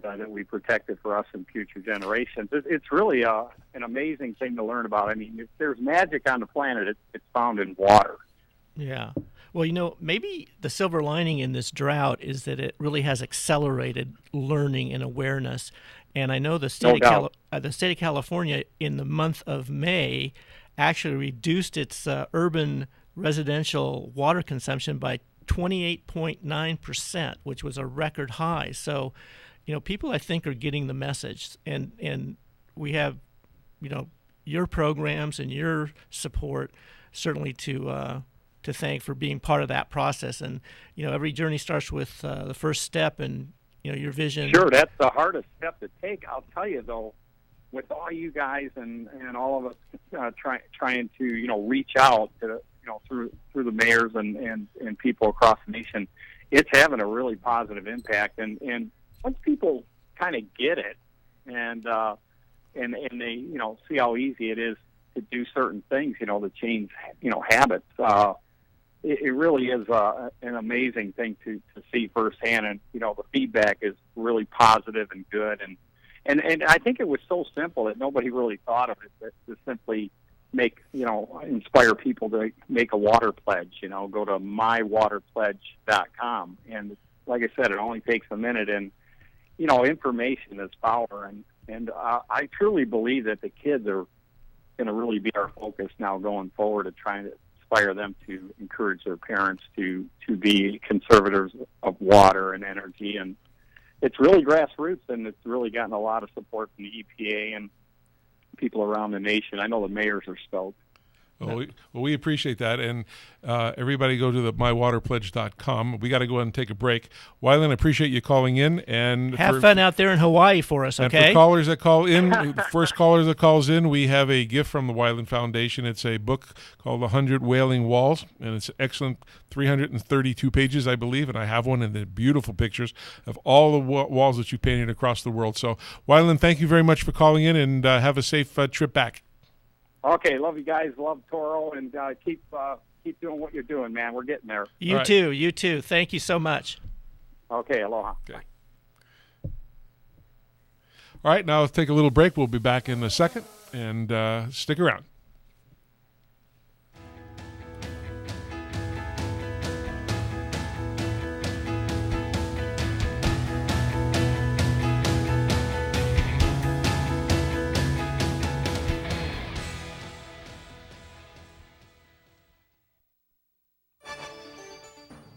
Speaker 13: that we protect it for us and future generations. It's really an amazing thing to learn about. If there's magic on the planet, it's found in water.
Speaker 7: Yeah. Well, maybe the silver lining in this drought is that it really has accelerated learning and awareness. And I know the state of California in the month of May actually reduced its urban residential water consumption by 28.9%, which was a record high. So, people, I think, are getting the message. And we have, your programs and your support certainly to thank for being part of that process. And every journey starts with the first step, and your vision.
Speaker 13: Sure, that's the hardest step to take. I'll tell you, though, with all you guys and all of us trying to reach out to through the mayors and people across the nation, it's having a really positive impact. And once people kind of get it and they see how easy it is to do certain things, to change habits. It really is an amazing thing to see firsthand, and the feedback is really positive and good, and I think it was so simple that nobody really thought of it, to simply inspire people to make a water pledge. Go to mywaterpledge.com, and like I said, it only takes a minute, and information is power, and I truly believe that the kids are going to really be our focus now going forward, of trying to inspire them to encourage their parents to be conservators of water and energy. And it's really grassroots, and it's really gotten a lot of support from the EPA and people around the nation. I know the mayors are stoked.
Speaker 6: Well, we appreciate that, and everybody go to the mywaterpledge.com. We got to go ahead and take a break. Wyland, I appreciate you calling in, and
Speaker 7: have fun out there in Hawaii for us. Okay.
Speaker 6: And for callers that call in, the first caller that calls in, we have a gift from the Wyland Foundation. It's a book called 100 Wailing Walls, and it's excellent, 332 pages, I believe, and I have one, and the beautiful pictures of all the walls that you painted across the world. So, Wyland, thank you very much for calling in, and have a safe trip back.
Speaker 13: Okay, love you guys, love Toro, and keep doing what you're doing, man. We're getting there.
Speaker 7: You too. Thank you so much.
Speaker 13: Okay, aloha.
Speaker 6: Okay. All right, now let's take a little break. We'll be back in a second, and stick around.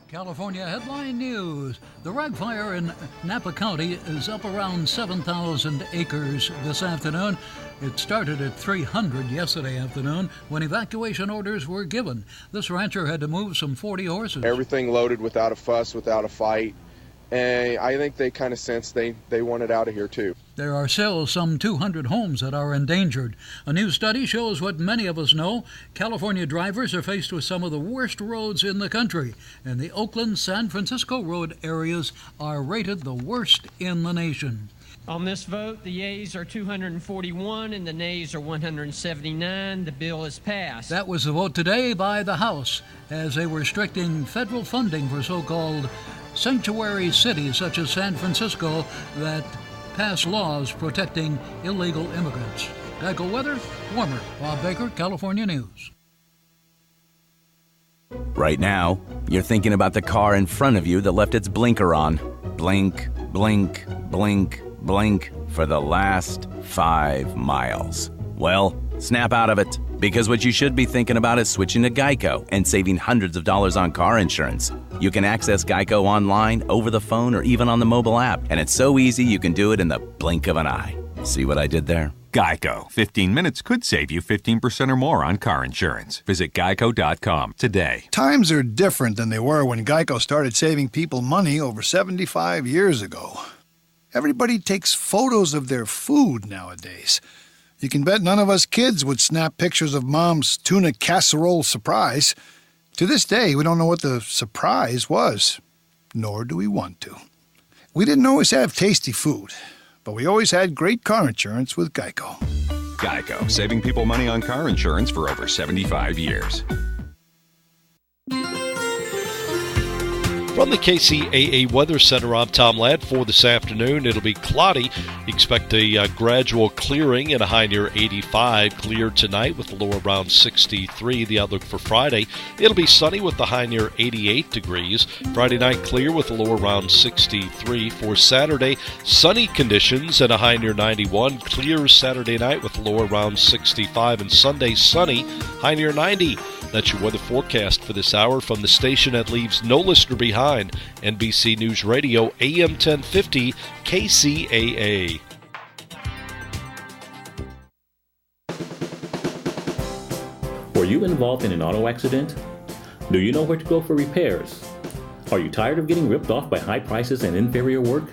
Speaker 14: California headline news. The Rag Fire in Napa County is up around 7,000 acres this afternoon. It started at 300 yesterday afternoon when evacuation orders were given. This rancher had to move some 40 horses.
Speaker 15: Everything loaded without a fuss, without a fight. And I think they kind of sensed they wanted out of here too.
Speaker 14: There are still some 200 homes that are endangered. A new study shows what many of us know. California drivers are faced with some of the worst roads in the country, and the Oakland-San Francisco road areas are rated the worst in the nation.
Speaker 16: On this vote, the yeas are 241 and the nays are 179. The bill is passed.
Speaker 14: That was the vote today by the House, as they were restricting federal funding for so-called sanctuary cities such as San Francisco that pass laws protecting illegal immigrants. Geico weather, warmer. Bob Baker, California News.
Speaker 17: Right now, you're thinking about the car in front of you that left its blinker on. Blink, blink, blink, blink for the last 5 miles. Well, snap out of it, because what you should be thinking about is switching to Geico and saving hundreds of dollars on car insurance. You can access Geico online, over the phone, or even on the mobile app, and it's so easy you can do it in the blink of an eye. See what I did there?
Speaker 18: Geico. 15 minutes could save you 15% or more on car insurance. Visit geico.com today.
Speaker 19: Times are different than they were when Geico started saving people money over 75 years ago. Everybody takes photos of their food nowadays. You can bet none of us kids would snap pictures of Mom's tuna casserole surprise. To this day, we don't know what the surprise was, nor do we want to. We didn't always have tasty food, but we always had great car insurance with Geico.
Speaker 18: Geico, saving people money on car insurance for over 75 years.
Speaker 20: From the KCAA Weather Center, I'm Tom Ladd. For this afternoon, it'll be cloudy. Expect a gradual clearing and a high near 85. Clear tonight with a low around 63. The outlook for Friday, it'll be sunny with the high near 88 degrees. Friday night clear with a low around 63. For Saturday, sunny conditions and a high near 91. Clear Saturday night with a low around 65. And Sunday, sunny, high near 90. That's your weather forecast for this hour from the station that leaves no listener behind. NBC News Radio, AM 1050, KCAA.
Speaker 21: Were you involved in an auto accident? Do you know where to go for repairs? Are you tired of getting ripped off by high prices and inferior work?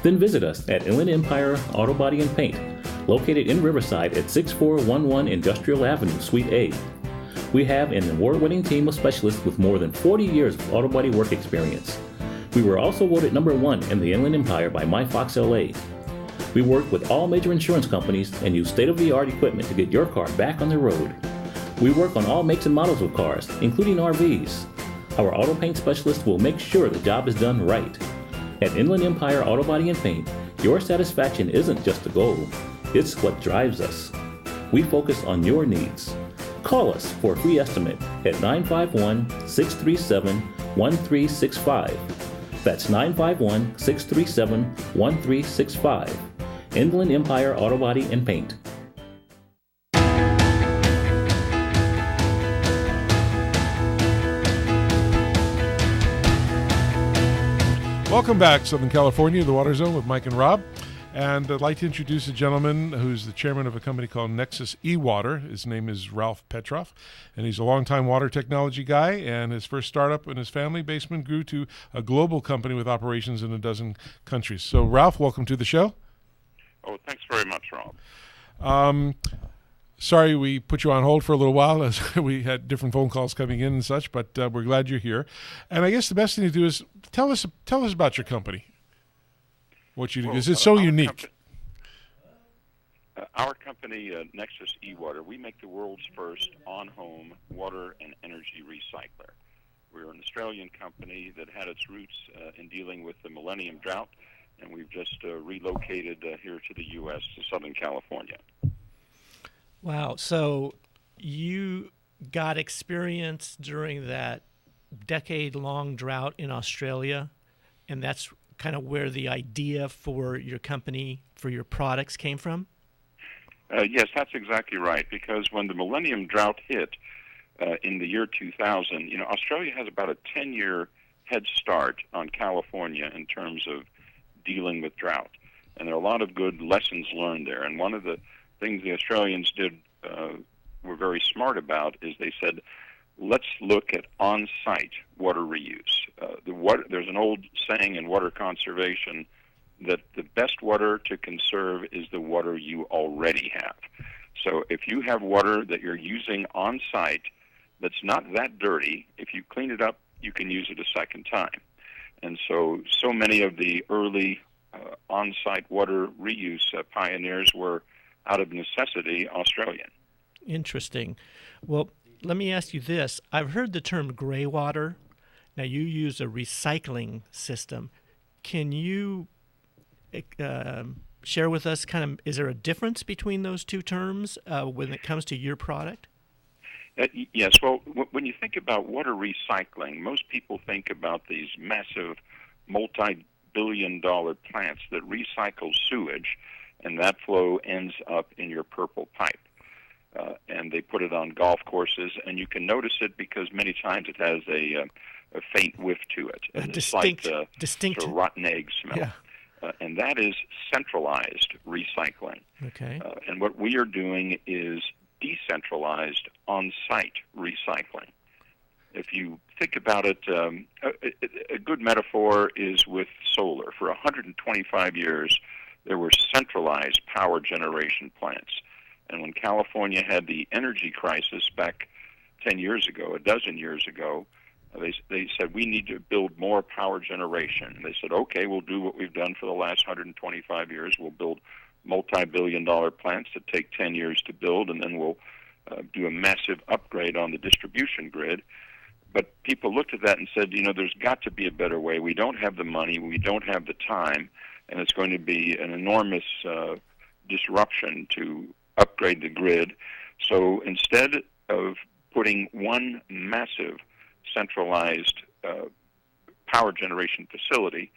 Speaker 21: Then visit us at Inland Empire Auto Body and Paint, located in Riverside at 6411 Industrial Avenue, Suite A. We have an award-winning team of specialists with more than 40 years of auto body work experience. We were also voted #1 in the Inland Empire by MyFox LA. We work with all major insurance companies and use state-of-the-art equipment to get your car back on the road. We work on all makes and models of cars, including RVs. Our auto paint specialist will make sure the job is done right. At Inland Empire Auto Body and Paint, your satisfaction isn't just a goal, it's what drives us. We focus on your needs. Call us for a free estimate at 951-637-1365. That's 951-637-1365. Inland Empire Auto Body and Paint.
Speaker 6: Welcome back, Southern California, the Water Zone with Mike and Rob. And I'd like to introduce a gentleman who's the chairman of a company called Nexus E-Water. His name is Ralph Petroff, and he's a longtime water technology guy. And his first startup in his family basement grew to a global company with operations in 12 countries. So, Ralph, welcome to the show.
Speaker 22: Oh, thanks very much, Rob.
Speaker 6: Sorry we put you on hold for a little while as we had different phone calls coming in and such, but we're glad you're here. And I guess the best thing to do is tell us about your company. What you do, because it's so unique.
Speaker 22: Our company, Nexus E-Water, we make the world's first on-home water and energy recycler. We're an Australian company that had its roots in dealing with the Millennium Drought and we've just relocated here to the U.S., to Southern California.
Speaker 7: Wow. So you got experience during that decade-long drought in Australia, and that's kind of where the idea for your company, for your products came from?
Speaker 22: Yes, that's exactly right, because when the millennium drought hit in the year 2000, Australia has about a 10-year head start on California in terms of dealing with drought. And there are a lot of good lessons learned there. And one of the things the Australians did were very smart about is they said, let's look at on-site water reuse. There's an old saying in water conservation that the best water to conserve is the water you already have. So if you have water that you're using on-site that's not that dirty, if you clean it up, you can use it a second time. And so many of the early on-site water reuse pioneers were, out of necessity, Australian.
Speaker 7: Interesting. Well, let me ask you this. I've heard the term gray water. Now, you use a recycling system. Can you share with us is there a difference between those two terms when it comes to your product?
Speaker 22: Yes. Well, when you think about water recycling, most people think about these massive multi-billion-dollar plants that recycle sewage, and that flow ends up in your purple pipe. And they put it on golf courses, and you can notice it because many times it has a faint whiff to it.
Speaker 7: A distinct
Speaker 22: sort of rotten egg smell.
Speaker 7: Yeah.
Speaker 22: And that is centralized recycling.
Speaker 7: Okay.
Speaker 22: And what we are doing is decentralized on-site recycling. If you think about it, a good metaphor is with solar. For 125 years, there were centralized power generation plants. And when California had the energy crisis back 10 years ago, a dozen years ago, they said, we need to build more power generation. And they said, okay, we'll do what we've done for the last 125 years. We'll build multi-billion-dollar plants that take 10 years to build, and then we'll do a massive upgrade on the distribution grid. But people looked at that and said, there's got to be a better way. We don't have the money, we don't have the time, and it's going to be an enormous disruption to upgrade the grid. So instead of putting one massive centralized power generation facility,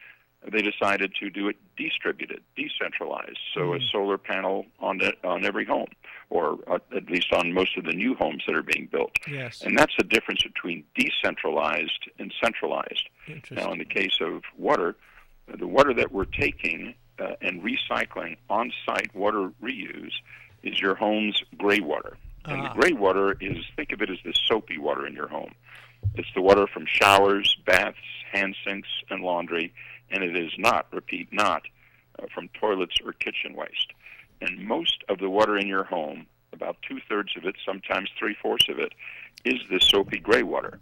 Speaker 22: they decided to do it distributed, decentralized. So a solar panel on every home, or at least on most of the new homes that are being built.
Speaker 7: Yes.
Speaker 22: And that's the difference between decentralized and centralized. Now, in the case of water, the water that we're taking and recycling on-site water reuse is your home's gray water. And the gray water is, think of it as the soapy water in your home. It's the water from showers, baths, hand sinks, and laundry, and it is not, repeat, not, from toilets or kitchen waste. And most of the water in your home, about 2/3 of it, sometimes 3/4 of it, is this soapy gray water.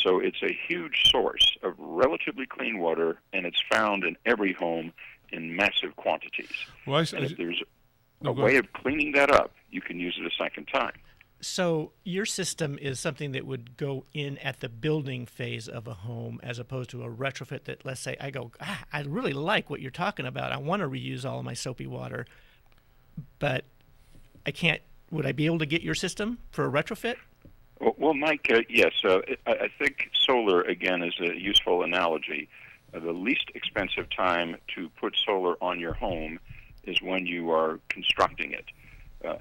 Speaker 22: So it's a huge source of relatively clean water, and it's found in every home in massive quantities.
Speaker 6: Well,
Speaker 22: and if there's a way of cleaning that up, you can use it a second time.
Speaker 7: So your system is something that would go in at the building phase of a home as opposed to a retrofit that, let's say, I go, I really like what you're talking about. I want to reuse all of my soapy water, but I can't. Would I be able to get your system for a retrofit?
Speaker 22: Well, Mike, yes. I think solar, again, is a useful analogy. The least expensive time to put solar on your home is when you are constructing it.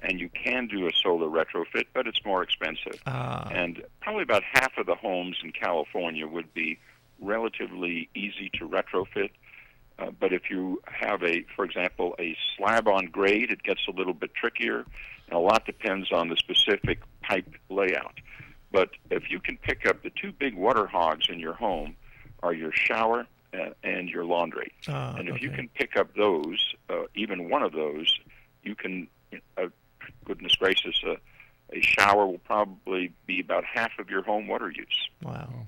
Speaker 22: And you can do a solar retrofit, but it's more expensive. And probably about half of the homes in California would be relatively easy to retrofit. But if you have, for example, a slab-on grade, it gets a little bit trickier. And a lot depends on the specific pipe layout. But if you can pick up the two big water hogs in your home are your shower and your laundry. And if you can pick up those, even one of those, you can... goodness gracious, a shower will probably be about half of your home water use.
Speaker 7: Wow.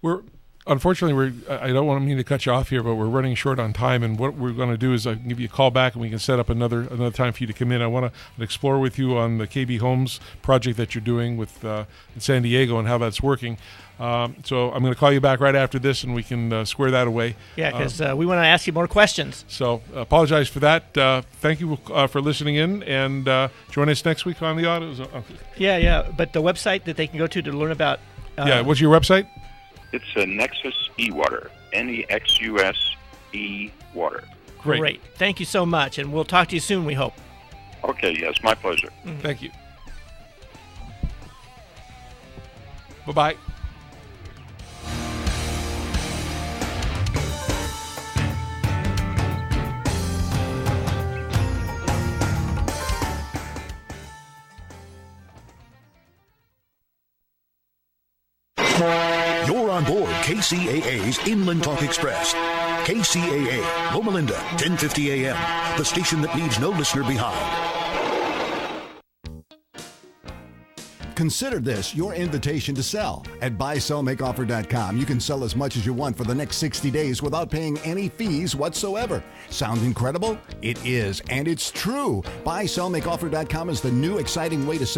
Speaker 6: We're unfortunately, I don't want to cut you off here, but we're running short on time. And what we're going to do is I can give you a call back, and we can set up another time for you to come in. I want to explore with you on the KB Homes project that you're doing with in San Diego and how that's working. So I'm going to call you back right after this, and we can square that away.
Speaker 7: Yeah, because we want to ask you more questions.
Speaker 6: So apologize for that. Thank you for listening in, and join us next week on the Autos.
Speaker 7: Yeah. But the website that they can go to learn about.
Speaker 6: What's your website?
Speaker 22: It's Nexus E-Water. Nexus E-Water.
Speaker 7: Great. Thank you so much, and we'll talk to you soon, we hope.
Speaker 22: Okay, yes, my pleasure.
Speaker 6: Thank you. Bye-bye.
Speaker 1: You're on board KCAA's Inland Talk Express. KCAA, Loma Linda, 1050 AM, the station that leaves no listener behind.
Speaker 2: Consider this your invitation to sell. At buysellmakeoffer.com, you can sell as much as you want for the next 60 days without paying any fees whatsoever. Sound incredible? It is, and it's true. Buysellmakeoffer.com is the new exciting way to sell